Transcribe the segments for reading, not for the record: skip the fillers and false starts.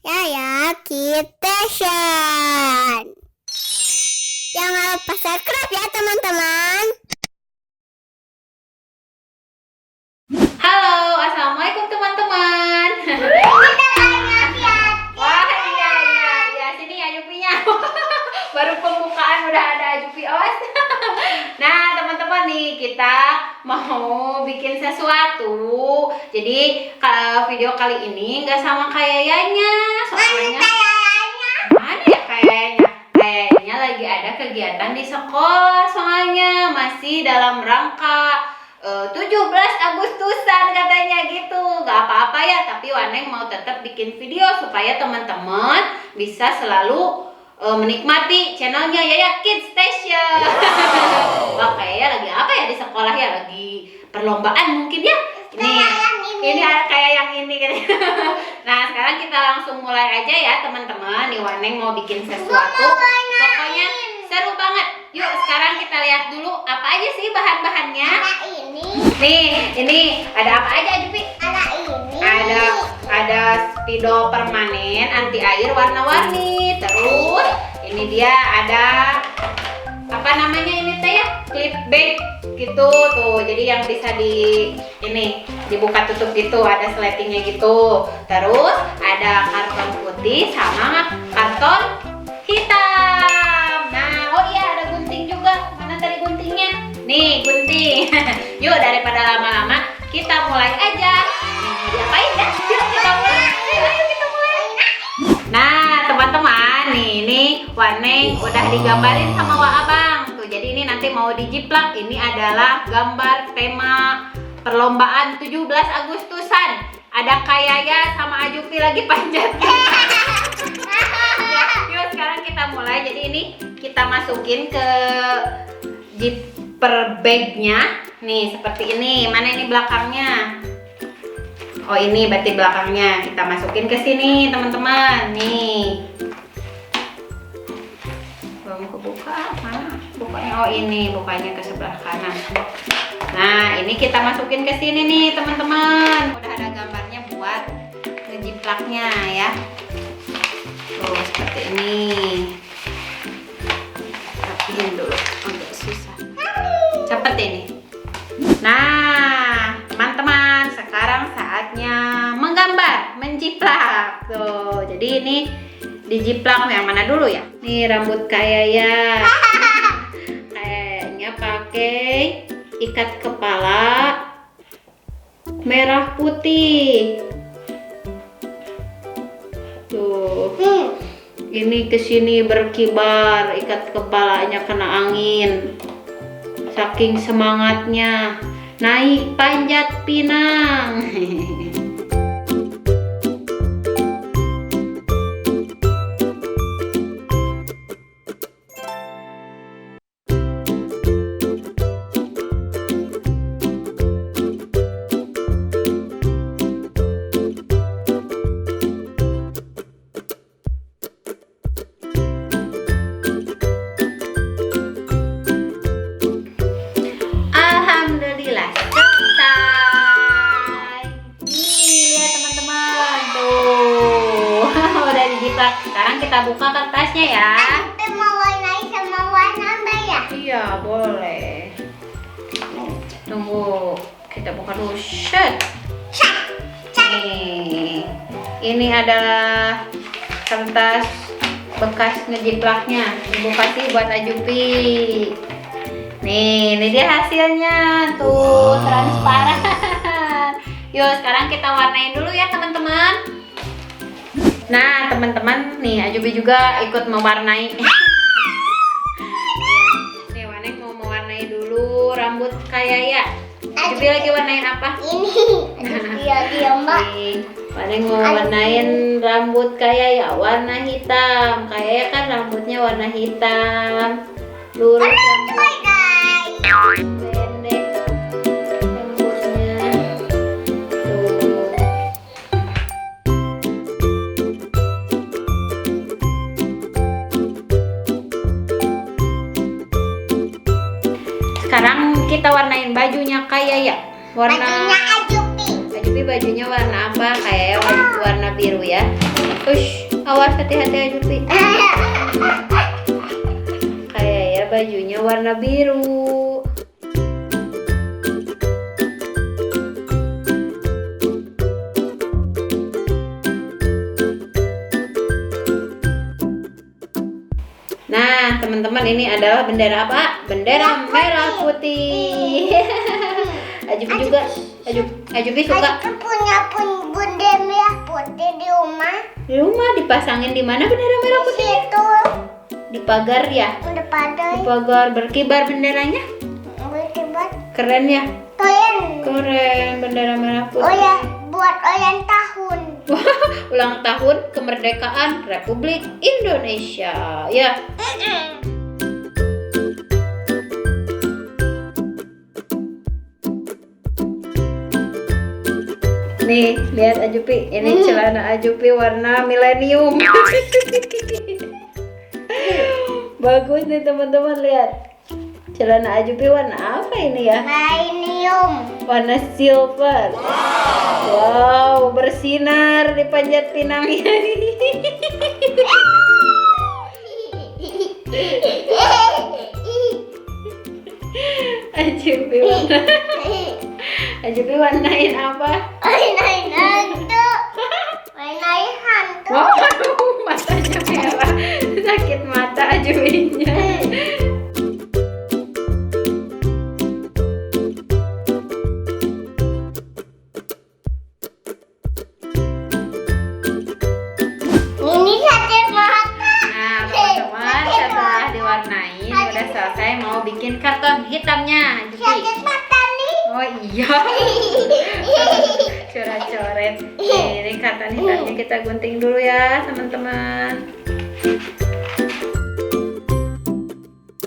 Yaya Kitchen. Jangan lupa subscribe ya teman-teman. Halo, assalamualaikum teman-teman. Wah, iya, sini Ajupinya. Baru pembukaan udah ada Ajupi, awas. Nah, teman-teman nih kita mau bikin sesuatu. Jadi video kali ini nggak sama kayaknya, soalnya mana ya kayaknya? Kayaknya lagi ada kegiatan di sekolah, soalnya masih dalam rangka 17 Agustusan katanya gitu. Gak apa-apa ya, tapi Waneng mau tetap bikin video supaya teman-teman bisa selalu menikmati channelnya Yaya Kids Station. Wah, kayaknya lagi apa ya di sekolah ya? Lagi perlombaan mungkin ya. Ini ada kayak yang ini gitu. Nah, sekarang kita langsung mulai aja ya teman-teman. Nih Waneng mau bikin sesuatu. Pokoknya seru banget. Yuk sekarang kita lihat dulu apa aja sih bahan-bahannya. Nih, ini ada apa aja Jupi? Ada spidol permanen anti air warna-warni. Terus ini dia ada apa namanya ini teh ya? Clip bag gitu tuh. Jadi yang bisa dibuka tutup gitu, ada sletingnya gitu. Terus ada karton putih sama karton hitam. Nah, oh iya ada gunting juga. Mana tadi guntingnya? Nih, gunting. Yuk daripada lama-lama, kita mulai aja. Mau diapain ya? Yuk kita mulai. Ayo kita mulai. Nah, teman-teman, nih ini Waneng udah digambarin sama Wak Abang. Tuh, jadi ini nanti mau dijiplak. Ini adalah gambar tema perlombaan 17 Agustusan. Ada Kayaya sama Ajupi lagi panjat. Yuk sekarang kita mulai. Jadi ini kita masukin ke zipper bagnya. Nih seperti ini. Mana ini belakangnya? Oh ini berarti belakangnya. Kita masukin ke sini teman-teman. Nih. Belum kebuka. Mana? Bukanya oh ini. Bukanya ke sebelah kanan. Nah ini kita masukin ke sini nih teman-teman. Udah ada gambarnya buat ngejiplaknya ya. Tuh seperti ini. Rapihin dulu, agak susah. Seperti ini. Nah, teman-teman, sekarang saatnya menggambar, menjiplak. Tuh, jadi ini dijiplak yang mana dulu ya? Nih rambut Kayaya. Kayaknya pakai ikat kepala merah putih. Tuh. Ini kesini berkibar, ikat kepalanya kena angin. Saking semangatnya naik panjat pinang. Alhamdulillah selesai. Nih lihat teman-teman tuh. Udah dijiplak. Sekarang kita buka kertasnya ya. Mau warnai sama warna apa ya? Iya boleh. Tunggu kita buka dulu. Set. Nih, ini adalah kertas bekas ngejiplaknya. Ibu kasih buat Ajupi. Nih, ini dia hasilnya tuh, transparan. Yuk, sekarang kita warnain dulu ya teman-teman. Nah, teman-teman, nih Ajubi juga ikut mewarnai. Nih, Waneng mau mewarnai dulu rambut Kayaya. Ajubi lagi warnain apa? Ini dia Mbak. Nih, Waneng mau warnain rambut Kayaya warna hitam. Kayaya kan rambutnya warna hitam. Lurus rambut pendek rambutnya. Tuh. Sekarang kita warnain bajunya Kayaya. Warna Bajunya Ajupi. Ajupi bajunya warna apa? Kayak warna biru ya. Ush, awas hati-hati Jupi. Kayak ya bajunya warna biru. Nah, teman-teman, ini adalah bendera apa? Bendera merah putih. Ajubi juga. Ajubi suka. Aku punya bendera merah putih di rumah. Di rumah dipasangin di mana bendera merah putih? Itu Di pagar ya. udah pada Di pagar berkibar benderanya. berkibar. Keren ya. Kalian, Keren bendera merah putih. oh ya, buat ulang tahun. Ulang tahun kemerdekaan Republik Indonesia. Ya. Nih, lihat Ajupi. Ini celana Ajupi warna milenium. Bagus nih teman-teman, lihat. Celana Ajupi warna apa ini ya? Milenium. Warna silver. Wow, bersinar di panjat pinangnya. Ajupi warna. Ajupi warnain apa? Main hantu. Main hantu. Waduh, matanya merah. Sakit mata Ajupinya. Ini sate mata. Nah, teman-teman, setelah diwarnain, udah selesai mau bikin karton hitamnya. Ajupi. Sate mata nih. Oh iya. Coret-coret. Ini karton hitamnya kita gunting dulu ya, teman-teman.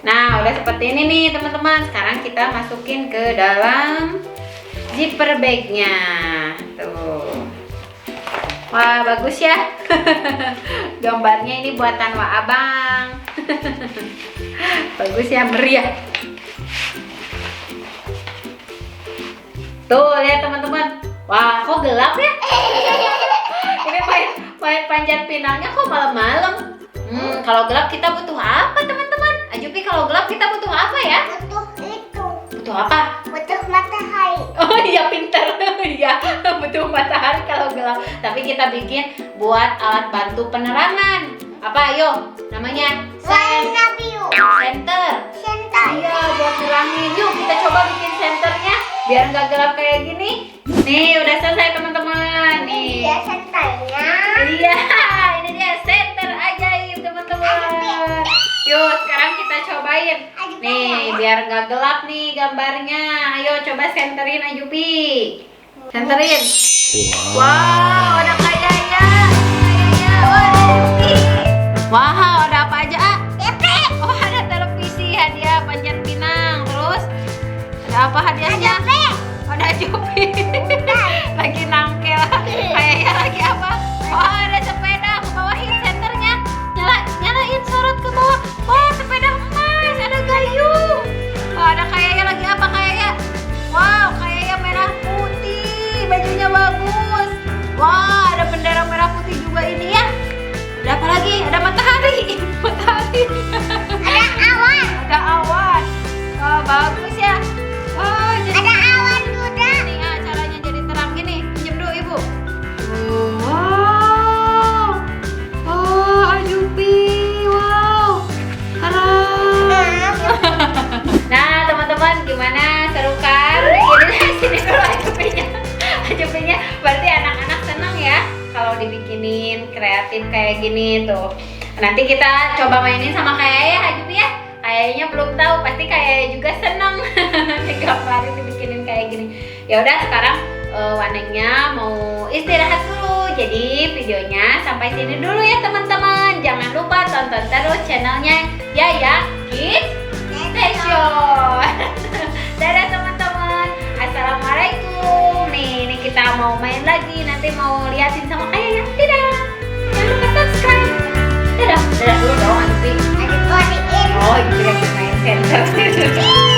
Nah, udah seperti ini nih, teman-teman. Sekarang kita masukin ke dalam zipper bagnya. Tuh. Wah, bagus ya. Gambarnya ini buatan Wak Abang. Bagus ya, meriah. Tuh, lihat teman-teman. Wah, kok gelap ya? Ini main panjat pinangnya kok malam-malam. Kalau gelap kita butuh apa, teman-teman? Ajupi, kalau gelap kita butuh apa ya? Butuh itu. Butuh apa? Butuh matahari. Oh iya, pintar. Iya, butuh matahari kalau gelap. Tapi kita bikin buat alat bantu penerangan. Apa, ayo? Namanya Warna biru. senter. Senter. Iya, buat nerangin. Yuk, kita coba bikin senternya biar nggak gelap kayak gini. Nih, udah selesai teman-teman. Nih. Dia senternya. Iya, ini dia senter ajaib teman-teman. Yuk, sekarang kita cobain. Nih, biar nggak gelap nih gambarnya. Ayo coba senterin Ajupi. Senterin. Wow, ada kayaknya. Wah, Ajupi. Wow, ada apa aja? Oh, ada televisi, hadiah panjat pinang. Terus ada apa hadiahnya? Ada Ajupi. Lagi nangkel. Kayaknya lagi apa? Oh, ada sepeda. Ke bawahin senternya. Nyalain sorot ke bawah. Oh, sepeda emas. Ada gayung. Oh, ada kayaknya lagi apa kayaknya? Wow, kayaknya merah putih. Bajunya bagus. Wah, ada bendera merah putih juga ini ya. Ada apa lagi? Ada matahari. Matahari. Ada awan. Ada awan. Wah, bagus ya. Wah, jadi Ada awan juga. nih, caranya jadi terang gini. Pinjam dulu Ibu. Wow. Oh, Ajupi. Wow. Keren. Nah, teman-teman, gimana? Seru kan? Sini dulu Ajupinya. Ajupinya berarti anak-anak senang ya kalau dibikinin kreatif kayak gini tuh. Nanti kita coba mainin sama Kayaya Ajupi ya. Kayaknya belum tahu, pasti Kayaya juga senang digambarin dibikinin kayak gini. Ya udah, sekarang Wanengnya mau istirahat dulu. Jadi videonya sampai sini dulu ya teman-teman. Jangan lupa tonton terus channelnya Yaya Kids Station. Dadah teman-teman. Assalamualaikum. Nih kita mau main lagi. Nanti mau liatin sama Kayaya. Dadah. Jangan lupa subscribe. Dadah. Dadah dulu dong Ajupi. Ada bodiin. Oh, itu lagi main center.